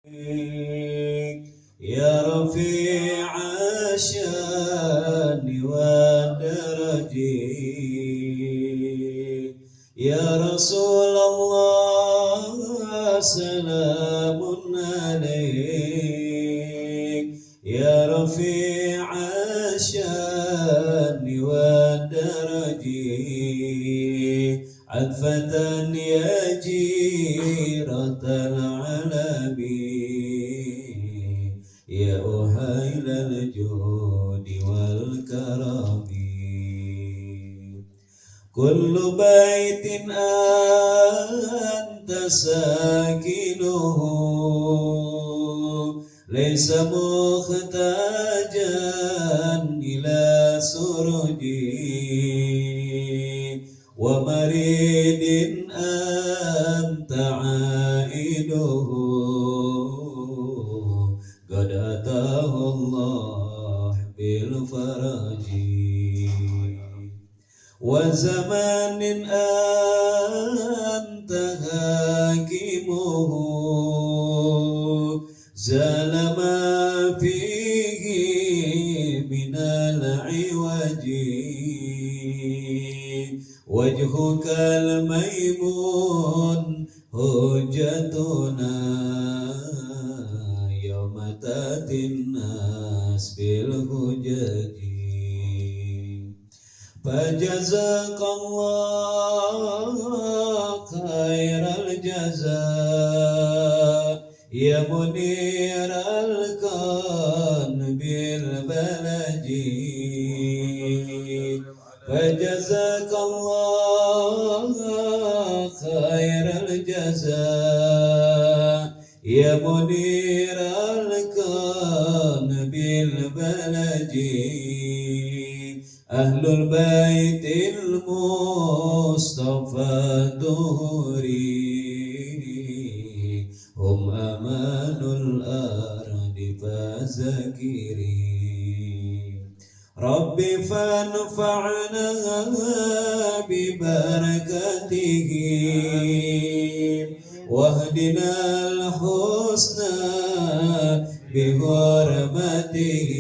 يا رفيع الشان والدرج يا رسول الله سلام عليك يا رفيع الشان والدرج عفة يا جيرة العالمين يا أهيل الجود والكرم كل بيت أنت ساكنه ليس محتاجا إلى سرج ومريد أنت عائده قد أتاه الله بالفرج وزمان أنت حاكمه زال ما فيه من العوج وجهك الميمون حجتنا يوم تأتي الناس بالحجج فجزاك الله خير الجزاء يا منير الكون بالبلد فجزاك الله خير الجزاء يا منير الكون بالبلد أهل البيت المصطفى دهري هم أمان الأرض فذكري ربي فانفعنا ببركتهم واهدنا الحسنى بحرمتهم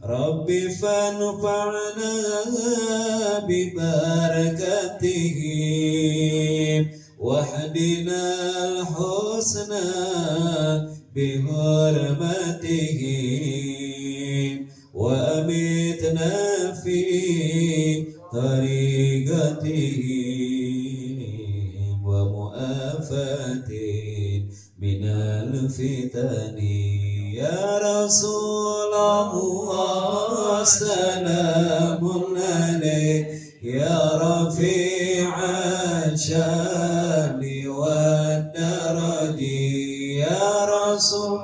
ربي فانفعنا ببركتهم واهدنا الحسنى بحرمتهم وأمتنا في طريقتهم ومؤافاة من الفتن يا رسول الله سلام عليك يا رفيع الشان والدرج يا رسول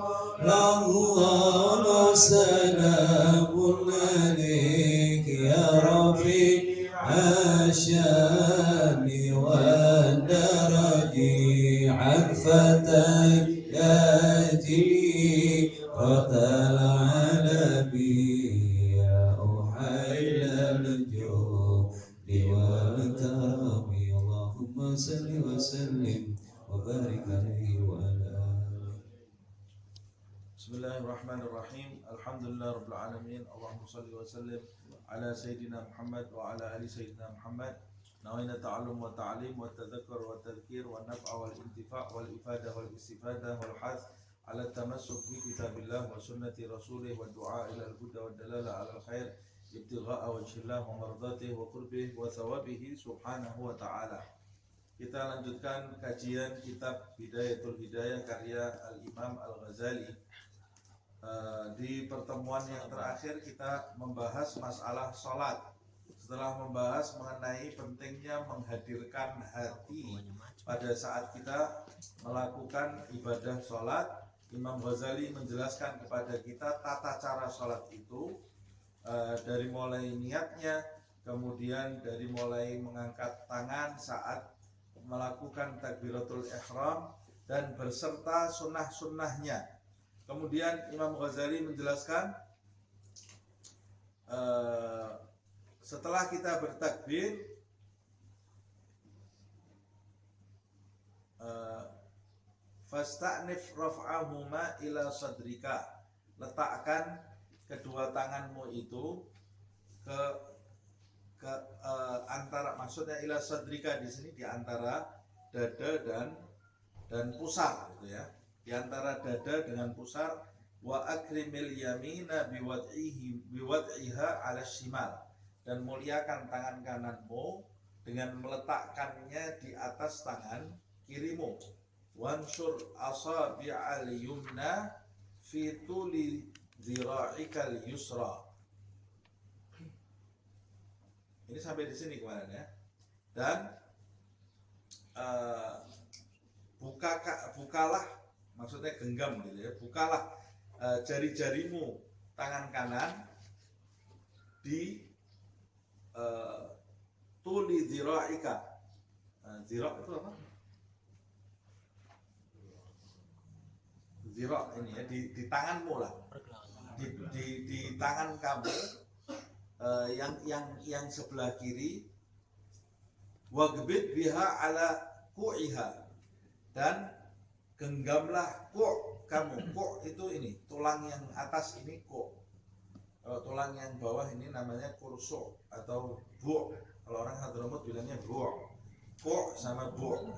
الله سلام عليك يا رفيع الشان والدرج عفة ياتي وتل على بي يا أحيل الجود والكرم اللهم صل وسلم وبارك عليه وعلى آله. بسم الله الرحمن الرحيم الحمد لله رب العالمين اللهم صل وسلم على سيدنا محمد وعلى آل سيدنا محمد نوينا التعلم والتعليم والتذكر والتذكير والنفع والانتفاع والإفادة والاستفادة والحث على التمسك بكتاب الله وسنة رسوله والدعاء إلى الهدى والدلالة على الخير ابتغاء وجه الله ومرضاته وقربه وثوابه سبحانه وتعالى. Kita lanjutkan kajian kitab Bidayatul Hidayah karya Al-Imam Al-Ghazali. Di pertemuan yang terakhir kita membahas masalah sholat. Setelah membahas mengenai pentingnya menghadirkan hati pada saat kita melakukan ibadah sholat, Imam Ghazali menjelaskan kepada kita tata cara sholat itu, dari mulai niatnya, kemudian dari mulai mengangkat tangan saat melakukan takbiratul ihram dan berserta sunnah-sunnahnya. Kemudian Imam Ghazali menjelaskan setelah kita bertakbir, fasta'nif raf'ahuma ila sadrika. Letakkan kedua tanganmu itu ke antara, maksudnya ila sadrika di sini di antara dada dan pusar gitu ya. Di antara dada dengan pusar. Wa akrimil yamina biwad'iha 'ala shimal. Dan muliakan tangan kananmu dengan meletakkannya di atas tangan kirimu. Wansur asabi'al yumna fi tuli dhira'ikal yusra. Ini sampai di sini kemarin ya. Dan bukalah, maksudnya genggam gitu ya. Bukalah jari-jarimu tangan kanan di tuli dhira'ika. Dhira' itu apa? Dhira' ini ya, di tanganmu lah. Di tangan kamu yang sebelah kiri. Wagbid biha ala ku'iha. Dan genggamlah ku' kamu. Ku' itu ini, tulang yang atas ini ku'. Kalau tulang yang bawah ini namanya kursu atau bu'. Kalau orang Hadramut bilangnya bu'. Ku' sama bu'.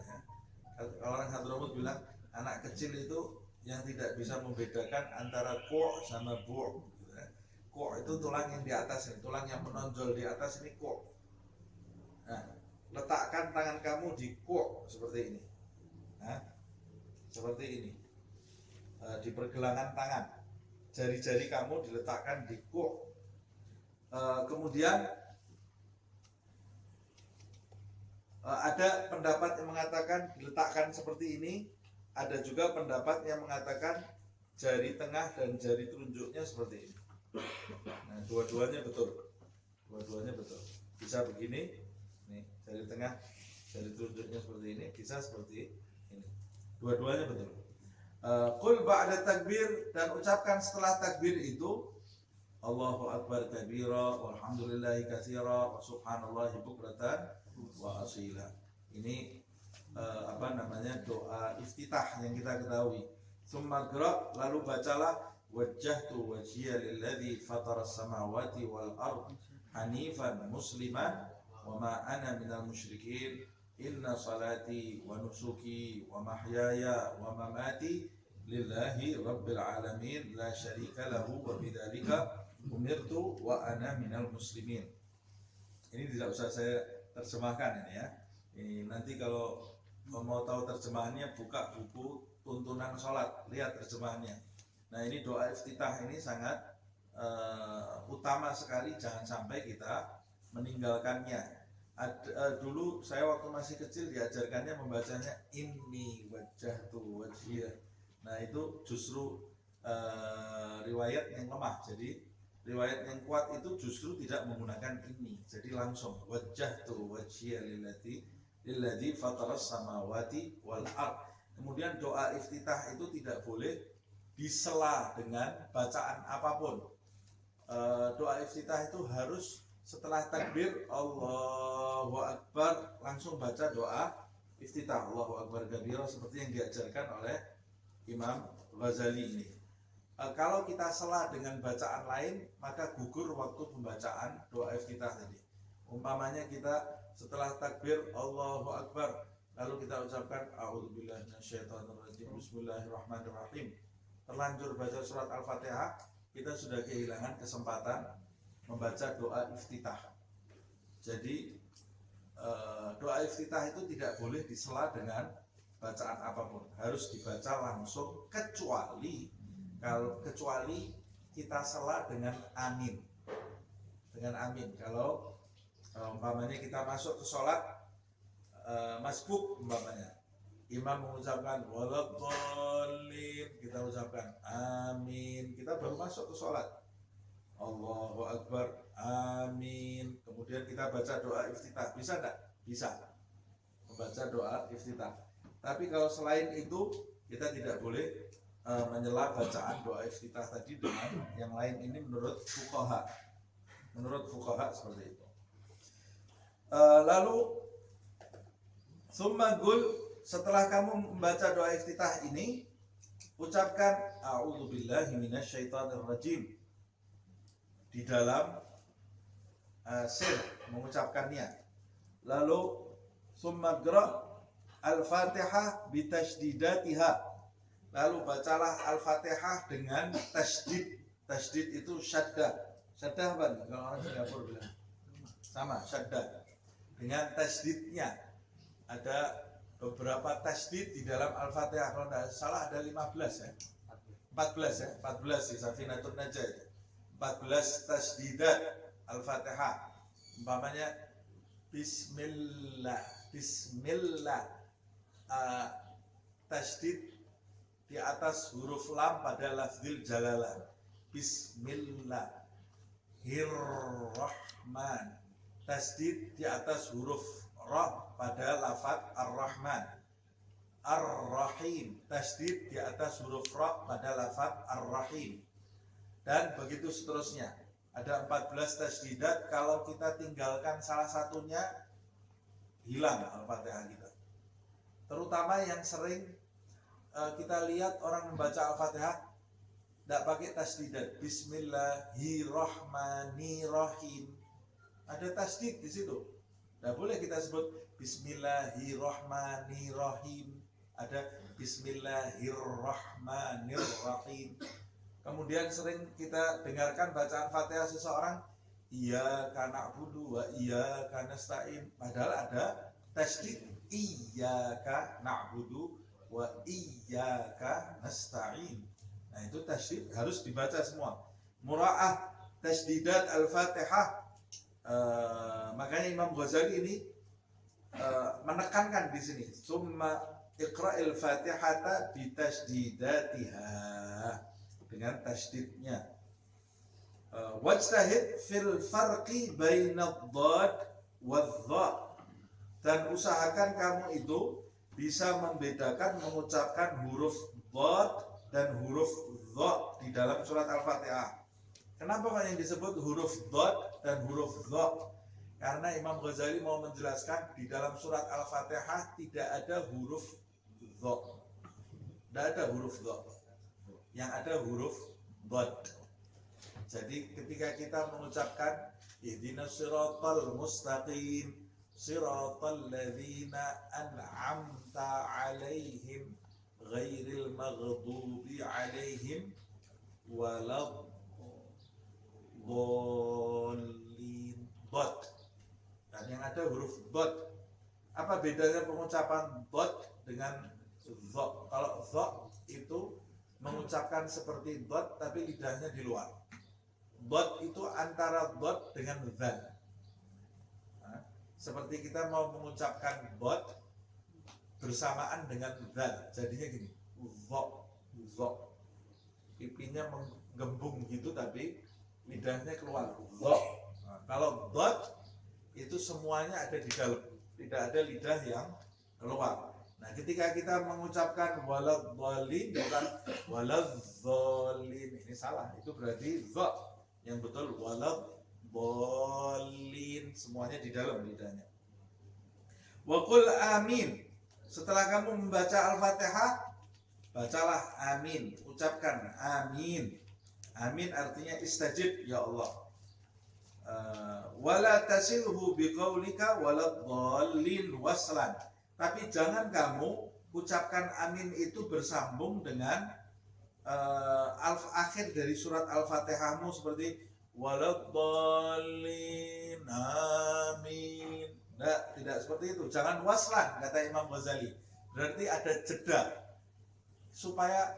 Kalau orang Hadramut bilang anak kecil itu yang tidak bisa membedakan antara ku' sama bu'. Ku' itu tulang yang di atas ini, tulang yang menonjol di atas ini ku'. Nah, letakkan tangan kamu di ku' seperti ini. Nah, seperti ini. Di pergelangan tangan. Jari-jari kamu diletakkan di ku'. Kemudian ada pendapat yang mengatakan diletakkan seperti ini. Ada juga pendapat yang mengatakan jari tengah dan jari telunjuknya seperti ini. Nah, dua-duanya betul. Dua-duanya betul. Bisa begini, nih, jari tengah, jari telunjuknya seperti ini, bisa seperti ini. Dua-duanya betul. Qul ba'da takbir, dan ucapkan setelah takbir itu Allahu akbar kabira walhamdulillahi katsira wa subhanallahi bukratan wa asila. Ini doa iftitah yang kita ketahui. Summa qra, lalu bacalah wajjahtu wajhiya lilladzi fataras samawati wal ard hanifan musliman wa ma ana minal musyrikin. Inna salati wa nusuki wa mahyaya wa mamati lillahi rabbil alamin la syarika lahu wa bidzalika umirtu wa ana minal muslimin. Ini tidak usah saya terjemahkan ini ya. Ini nanti kalau mau tahu terjemahannya buka buku tuntunan sholat, lihat terjemahannya. Nah, ini doa iftitah ini sangat utama sekali, jangan sampai kita meninggalkannya. Dulu saya waktu masih kecil diajarkannya membacanya inni wajjahtu wajhiya. Nah, itu justru riwayat yang lemah. Jadi riwayat yang kuat itu justru tidak menggunakan ini. Jadi langsung wajjahtu wajhiya lilladzi fataras samawati wal ard. Kemudian doa iftitah itu tidak boleh disela dengan bacaan apapun. Doa iftitah itu harus setelah takbir Allahu Akbar langsung baca doa iftitah Allahu Akbar kabira seperti yang diajarkan oleh Imam Ghazali ini. Kalau kita sela dengan bacaan lain maka gugur waktu pembacaan doa iftitah tadi. Umpamanya kita setelah takbir Allahu Akbar lalu kita ucapkan a'udzubillahi minasyaitonirrajim bismillahirrahmanirrahim, terlanjur baca surat Al-Fatihah, kita sudah kehilangan kesempatan membaca doa iftitah. Jadi doa iftitah itu tidak boleh disela dengan bacaan apapun, harus dibaca langsung kecuali kita sela dengan amin. Dengan amin. Kalau umpamanya kita masuk ke sholat masbuk umpamanya, imam mengucapkan waladhdallin, kita ucapkan amin, kita baru masuk ke sholat Allahu Akbar amin, kemudian kita baca doa iftitah, bisa enggak? Bisa membaca doa iftitah. Tapi kalau selain itu kita tidak boleh menyela bacaan doa iftitah tadi dengan yang lain. Ini menurut fuqaha seperti itu. Lalu summa qul setelah kamu membaca doa iftitah ini, ucapkan a'udzubillahi minasyaitonirrajim di dalam sir, mengucapkannya. Lalu summa qra al-Fatihah bitasydidatiha. Lalu bacalah Al-Fatihah dengan tasydid. Tasydid itu syaddah. Syaddah apa nih? Kalau orang Singapura bilang sama, syaddah. Dengan tasydidnya. Ada beberapa tasydid di dalam Al-Fatihah. Kalau tidak salah ada 15 ya. 14 ya. 14 di Safinatun Najah itu. 14 tasdidat Al-Fatihah. Umpamanya Bismillah, Bismillah, tasydid di atas huruf lam pada lafzil jalalah. Bismillahirrahman. Tasydid di atas huruf ra pada lafaz ar-Rahman. Ar-Rahim. Tasydid di atas huruf ra pada lafaz ar-Rahim. Dan begitu seterusnya. Ada 14 tasdidat. Kalau kita tinggalkan salah satunya, hilang Al-Fatihah kita. Terutama yang sering kita lihat orang membaca Al-Fatihah tidak pakai tasdidat. Bismillahirrahmanirrahim. Ada tasdid di situ. Tidak boleh kita sebut Bismillahirrahmanirrahim. Ada Bismillahirrahmanirrahim. Kemudian sering kita dengarkan bacaan Fatihah seseorang, Iyyaka na'budu wa iyyaka nasta'in. Padahal ada tasydid, Iyyaka na'budu wa iyyaka nasta'in. Nah itu tasydid harus dibaca semua. Mura'ah tasdidat Al-Fatihah. Makanya Imam Ghazali ini menekankan di sini, summa iqra'il Fatihata bitasdidatiha, dengan tasydidnya. Wajtahid fil farqi bainad dhad wadh-dha. Dan usahakan kamu itu bisa membedakan mengucapkan huruf dhad dan huruf dha di dalam surat Al-Fatihah. Kenapa yang disebut huruf dhad dan huruf dha? Karena Imam Ghazali mau menjelaskan di dalam surat Al-Fatihah tidak ada huruf dha. Tidak ada huruf dha. Yang ada huruf dhad. Jadi ketika kita mengucapkan ihdinas siratal mustaqim siratal ladzina an'amta 'alaihim ghairil maghdubi 'alaihim waladdallin, dhad. Dan yang ada huruf dhad. Apa bedanya pengucapan dhad dengan dha? Kalau dha itu mengucapkan seperti dhad tapi lidahnya di luar. Dhad itu antara dhad dengan dzal. Nah, seperti kita mau mengucapkan dhad bersamaan dengan dzal, jadinya gini, dha, dha. Pipinya menggembung gitu tapi lidahnya keluar. Dha. Nah, kalau dhad itu semuanya ada di dalam, tidak ada lidah yang keluar. Nah, ketika kita mengucapkan waladhdallin bukan waladhdallin, ini salah. Itu berarti dha. Yang betul waladhdallin, semuanya di dalam lidahnya. Wa qul amin. Setelah kamu membaca Al-Fatihah, bacalah amin, ucapkan amin. Amin artinya istajib ya Allah. Wala tasilhu biqaulika waladhdallin waslan. Tapi jangan kamu ucapkan amin itu bersambung dengan akhir dari surat Al-Fatihahmu seperti waladhdallin amin. Tidak seperti itu. Jangan waslan, kata Imam Ghazali. Berarti ada jeda supaya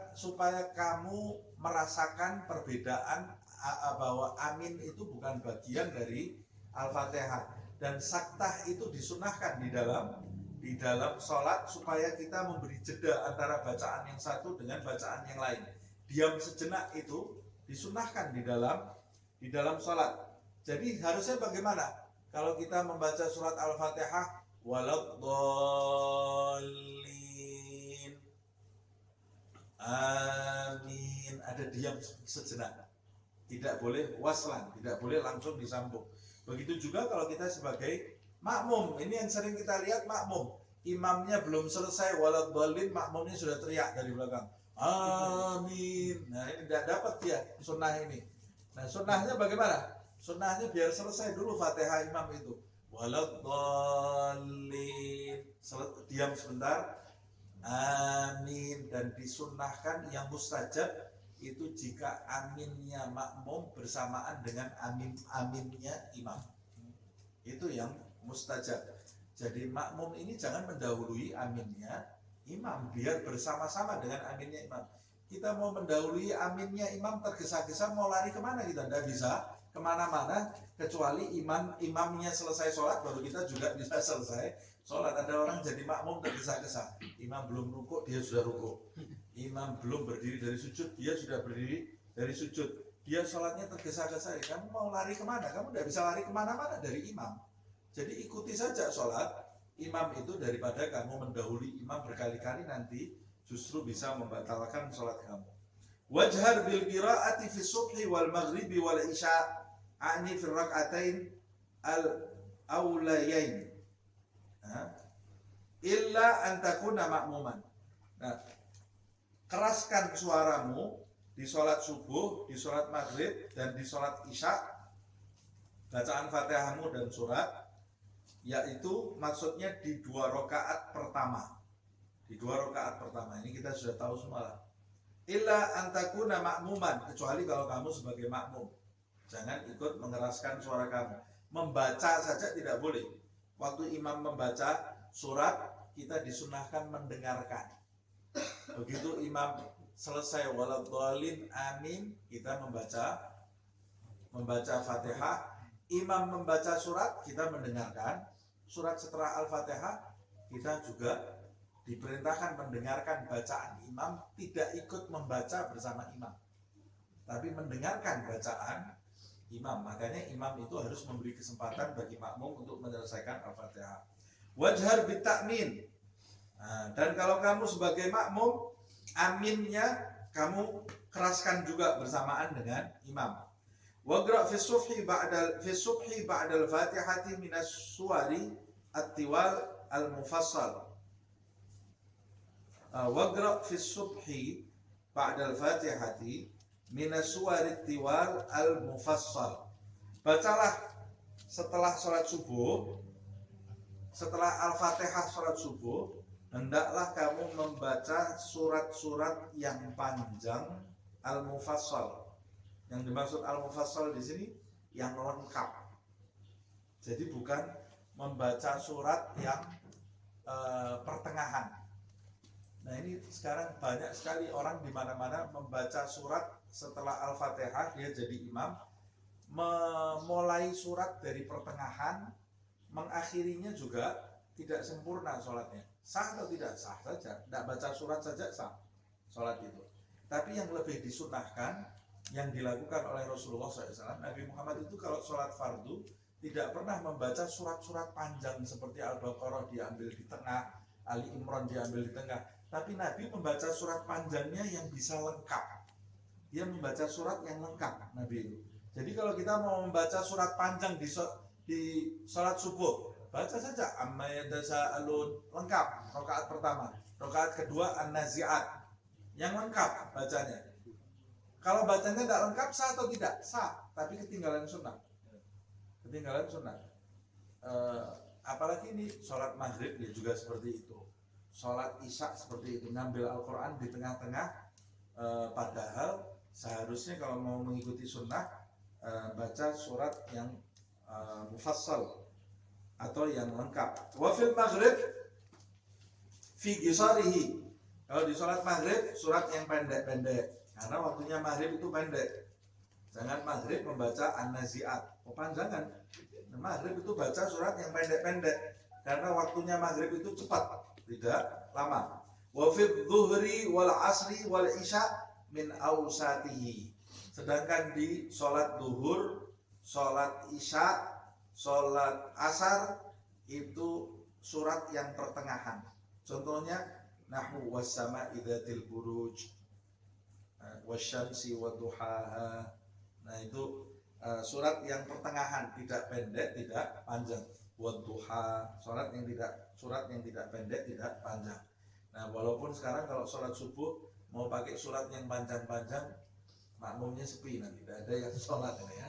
kamu merasakan perbedaan bahwa amin itu bukan bagian dari Al-Fatihah, dan saktah itu disunahkan di dalam sholat supaya kita memberi jeda antara bacaan yang satu dengan bacaan yang lain. Diam sejenak itu disunahkan di dalam sholat. Jadi harusnya bagaimana? Kalau kita membaca surat Al-Fatihah, waladhdallin, amin, ada diam sejenak. Tidak boleh waslan, tidak boleh langsung disambung. Begitu juga kalau kita sebagai makmum, ini yang sering kita lihat makmum. imamnya belum selesai waladhdallin, makmumnya sudah teriak dari belakang, amin. Nah ini tidak dapat dia sunnah ini. Nah sunnahnya bagaimana? Sunnahnya biar selesai dulu Fatihah imam itu, waladhdallin, diam sebentar, amin. Dan disunnahkan yang mustajab itu jika aminnya makmum bersamaan dengan aminnya imam, itu yang mustajab. Jadi makmum ini jangan mendahului aminnya imam, biar bersama-sama dengan aminnya imam. Kita mau mendahului aminnya imam, tergesa-gesa mau lari kemana kita? Tidak bisa kemana-mana kecuali imamnya selesai sholat baru kita juga bisa selesai sholat. Ada orang jadi makmum tergesa-gesa, imam belum rukuk dia sudah rukuk, imam belum berdiri dari sujud dia sudah berdiri dari sujud, dia sholatnya tergesa-gesa. Kamu mau lari kemana? Kamu tidak bisa lari kemana-mana dari imam. Jadi ikuti saja sholat imam itu daripada kamu mendahului imam berkali-kali, nanti justru bisa membatalkan sholat kamu. Wajhar bil qiraati fi subhi wal maghribi wal isya ani fi rak'atain al aulayain illa an takuna ma'muman. Nah, keraskan suaramu di sholat subuh, di sholat maghrib, dan di sholat isya, bacaan fatihahmu dan surat, yaitu maksudnya di 2 rakaat pertama. Di 2 rakaat pertama ini kita sudah tahu semua lah. Illa antakuna makmuman, kecuali kalau kamu sebagai makmum, jangan ikut mengeraskan suara kamu. Membaca saja tidak boleh. Waktu imam membaca surat, kita disunahkan mendengarkan. Begitu imam selesai waladhdallin amin, kita membaca Fatihah. Imam membaca surat, kita mendengarkan. Surat setelah Al-Fatihah, kita juga diperintahkan mendengarkan bacaan imam, tidak ikut membaca bersama imam, tapi mendengarkan bacaan imam. Makanya imam itu harus memberi kesempatan bagi makmum untuk menyelesaikan Al-Fatihah. Wajhar bitakmin. Nah, dan kalau kamu sebagai makmum, aminnya kamu keraskan juga bersamaan dengan imam. Waqra' fi subhi ba'dal Fatihati minas suwari at-tiwal al-mufassal. Waqra' fi subhi ba'dal Fatihati minas suwari at-tiwal al-mufassal. Bacalah setelah sholat subuh, setelah Al-Fatihah sholat subuh, hendaklah kamu membaca surat-surat yang panjang al-mufassal. Yang dimaksud al-mufassal di sini yang lengkap. Jadi bukan membaca surat yang pertengahan. Nah ini sekarang banyak sekali orang di mana-mana membaca surat setelah Al-Fatihah, dia jadi imam, memulai surat dari pertengahan, mengakhirinya juga tidak sempurna sholatnya. Sah atau tidak? Sah saja. Tidak baca surat saja sah sholat itu. Tapi yang lebih disunahkan, yang dilakukan oleh Rasulullah SAW, Nabi Muhammad itu kalau sholat fardu tidak pernah membaca surat-surat panjang seperti Al-Baqarah diambil di tengah, Ali Imran diambil di tengah. Tapi Nabi membaca surat panjangnya yang bisa lengkap. Dia membaca surat yang lengkap, Nabi itu. Jadi kalau kita mau membaca surat panjang di sholat subuh, baca saja Amma yatasaalun, lengkap rakaat pertama. Rakaat kedua An-Nazi'at, yang lengkap bacanya. Kalau bacanya tidak lengkap, sah atau tidak? Sah, tapi ketinggalan sunnah. Ketinggalan sunnah. Apalagi ini sholat maghrib ya juga seperti itu. Sholat isya seperti itu, ngambil Al-Quran di tengah-tengah. Padahal seharusnya kalau mau mengikuti sunnah, baca surat yang mufassal atau yang lengkap. Wa fil maghrib fi qisarihi. Kalau di sholat maghrib, surat yang pendek-pendek. Karena waktunya maghrib itu pendek. Jangan maghrib membaca An-Nazi'at, kepanjangan. Maghrib itu baca surat yang pendek-pendek. Karena waktunya maghrib itu cepat, tidak lama. Wa fi dhuhri wal asri wal isya min awsatihi. Sedangkan di sholat duhur, sholat isya, sholat asar itu surat yang pertengahan. Contohnya nahwu was-sama'i dzatil buruj, wasyamsi wadduhaha. Nah itu surat yang pertengahan, tidak pendek, tidak panjang. wadduha, surat yang tidak pendek, tidak panjang. Nah, walaupun sekarang kalau sholat subuh mau pakai surat yang panjang-panjang, makmumnya sepi, nanti tidak ada yang sholat ini ya.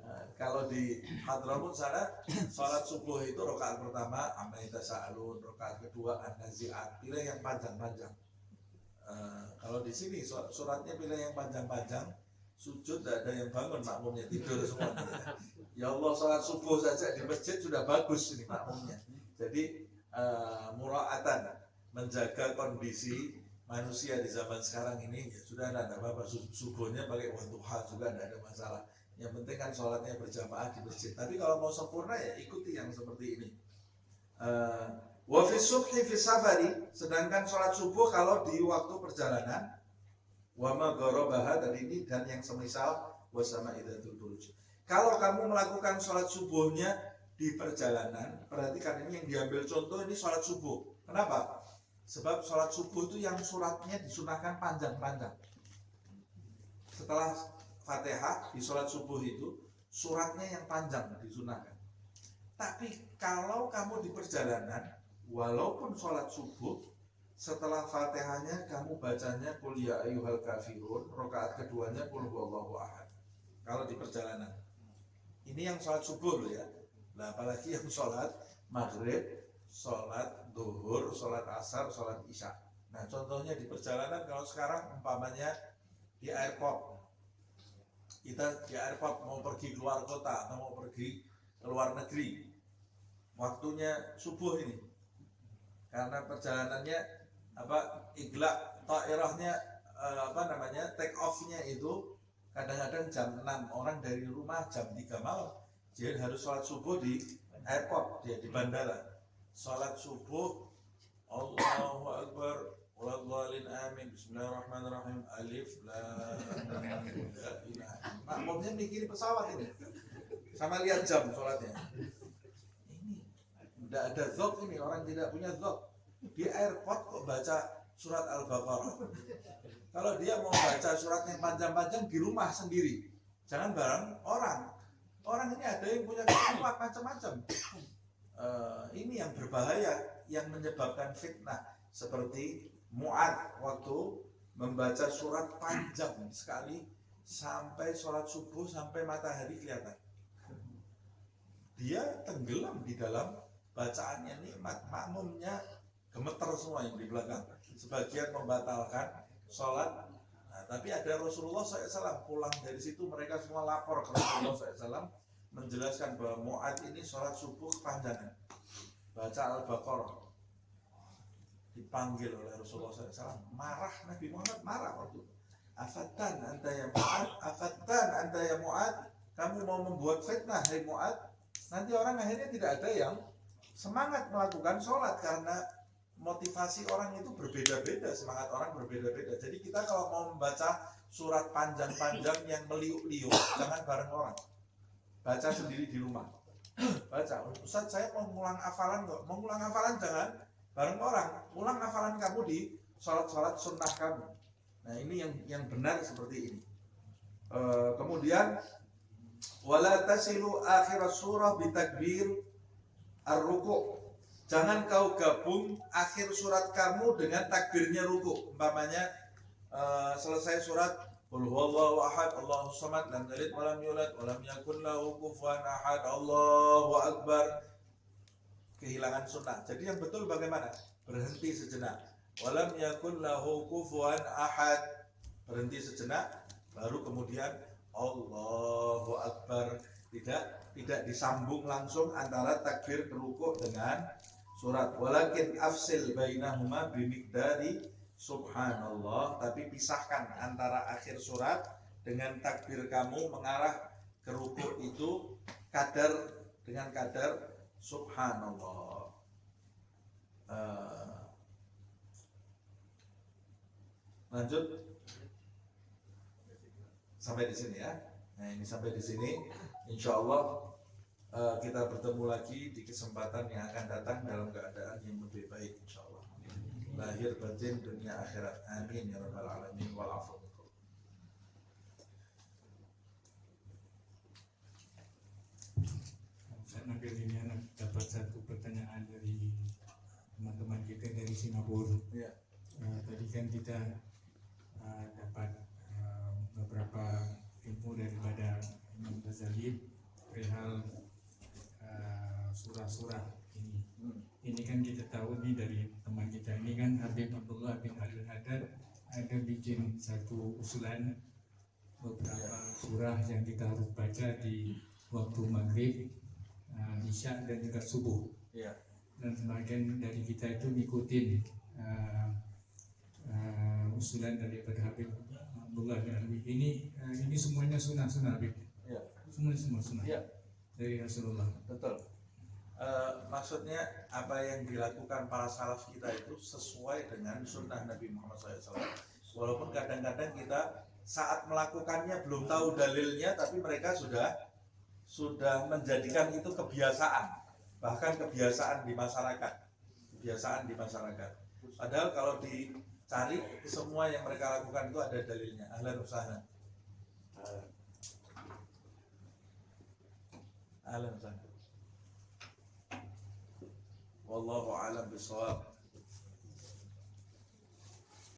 Nah, kalau di Hadramut sana, sholat subuh itu rakaat pertama amma yatasaalun, rakaat kedua an-nazi'at, pilih yang panjang-panjang. Kalau di sini suratnya pilih yang panjang-panjang, sujud tidak ada yang bangun, makmumnya tidur semua. Ya Allah, sholat subuh saja di masjid sudah bagus ini makmumnya. Jadi mura'atan, menjaga kondisi manusia di zaman sekarang ini, ya sudah ada apa-apa, subuhnya pakai wadduha juga tidak ada masalah. Yang penting kan sholatnya berjamaah di masjid. Tapi kalau mau sempurna ya ikuti yang seperti ini. Wa fi subhi fi safari, sedangkan sholat subuh kalau di waktu perjalanan, wa ma gharabaha dari ini dan yang semisal wasama idatul buruj. Kalau kamu melakukan sholat subuhnya di perjalanan, perhatikan ini yang diambil contoh, ini sholat subuh. Kenapa? Sebab sholat subuh itu yang suratnya disunahkan panjang-panjang. Setelah Fatihah di sholat subuh itu suratnya yang panjang disunahkan. Tapi kalau kamu di perjalanan, walaupun sholat subuh, setelah Fatihahnya kamu bacanya qul ya ayyuhal kafirun, rakaat keduanya qul huwallahu ahad. Kalau di perjalanan. Ini yang sholat subuh loh ya. Nah, apalagi yang sholat maghrib, sholat duhur, sholat asar, sholat isya. Nah, contohnya di perjalanan, kalau sekarang umpamanya di airport, kita di airport mau pergi keluar kota atau mau pergi ke luar negeri, waktunya subuh ini, karena perjalanannya iglak ta'irahnya take off-nya itu kadang-kadang jam 6, orang dari rumah jam 3 malam, jadi harus sholat subuh di airport, dia di bandara. Sholat subuh, Allahu Akbar, waladhdallin amin, bismillahirrahmanirrahim, alif lam mim. Makmumnya mikirin pesawat ini, sama lihat jam sholatnya. Ini tidak ada dzok, ini orang tidak punya dzok. Di airport kok baca surat Al-Baqarah. Kalau dia mau baca surat yang panjang-panjang di rumah sendiri, jangan bareng orang. Orang ini ada yang punya kekuatan macam-macam. Ini yang berbahaya, yang menyebabkan fitnah. Seperti Mu'ad waktu membaca surat panjang sekali sampai sholat subuh, sampai matahari kelihatan. Dia tenggelam di dalam bacaannya, nikmat, makmumnya gemeter semua yang di belakang. Sebagian membatalkan sholat. Nah, tapi ada Rasulullah SAW pulang dari situ, mereka semua lapor ke Rasulullah SAW menjelaskan bahwa Mu'ad ini sholat subuh kepanjangan, baca Al-Baqarah. Dipanggil oleh Rasulullah SAW, marah, Nabi Muhammad marah waktu itu. Afatan anta ya Mu'ad, afatan anta ya Mu'ad, kamu mau membuat fitnah hai Mu'ad. Nanti orang akhirnya tidak ada yang semangat melakukan sholat, karena motivasi orang itu berbeda-beda, semangat orang berbeda-beda. Jadi kita kalau mau membaca surat panjang-panjang yang meliuk-liuk, jangan bareng orang, baca sendiri di rumah. Baca, Ustaz saya mau ngulang hafalan kok. Mau ngulang hafalan jangan bareng orang, ulang hafalan kamu di sholat-sholat sunnah kamu. Nah, ini yang benar seperti ini. Kemudian wala tasilu akhir surah bitakbir ar-ruku'. Jangan kau gabung akhir surat kamu dengan takbirnya ruku'. Umpamanya selesai surat qul huwallahu ahad, Allahus samad, lam yalid wa lam yulad wa lam yakul lahu kufuwan ahad, Allahu akbar. Kehilangan sunnah. Jadi yang betul bagaimana? Berhenti sejenak. Wa lam yakul lahu kufuwan ahad. Berhenti sejenak, baru kemudian Allahu akbar. Tidak disambung langsung antara takbir ruku' dengan surat. Walakin afsil bainahuma bimiqdari subhanallah, tapi pisahkan antara akhir surat dengan takbir kamu mengarah ke ruku' itu dengan kadar subhanallah. Lanjut sampai di sini ya. Nah, ini sampai di sini. Insyaallah kita bertemu lagi di kesempatan yang akan datang dalam keadaan yang lebih baik insyaallah. Lahir batin dunia akhirat. Amin ya rabbal alamin wal afwa. Saya nampil ini anak dapat dari Singapura. Ya. Tadi kan kita dapat beberapa ilmu daripada Imam Ghazali perihal surah-surah ini. Ini kan kita tahu nih dari teman kita ini kan Habib Abdullah bin Abdul Haddad ada bikin satu usulan beberapa surah yang kita harus baca di waktu maghrib, isya dan juga subuh. Ya. Dan sebagian dari kita itu ngikutin usulan daripada Habib Abdullah bin Habib ini semuanya sunnah Habib. Ya. Semua sunnah Ya. dari Rasulullah. Betul. Maksudnya apa yang dilakukan para salaf kita itu sesuai dengan sunnah Nabi Muhammad SAW. Walaupun kadang-kadang kita saat melakukannya belum tahu dalilnya, tapi mereka sudah menjadikan itu kebiasaan, bahkan kebiasaan di masyarakat. Padahal kalau dicari semua yang mereka lakukan itu ada dalilnya. Ahlan wa sahlan. Ahlan wa sahlan. Wallahu a'lam bishawab.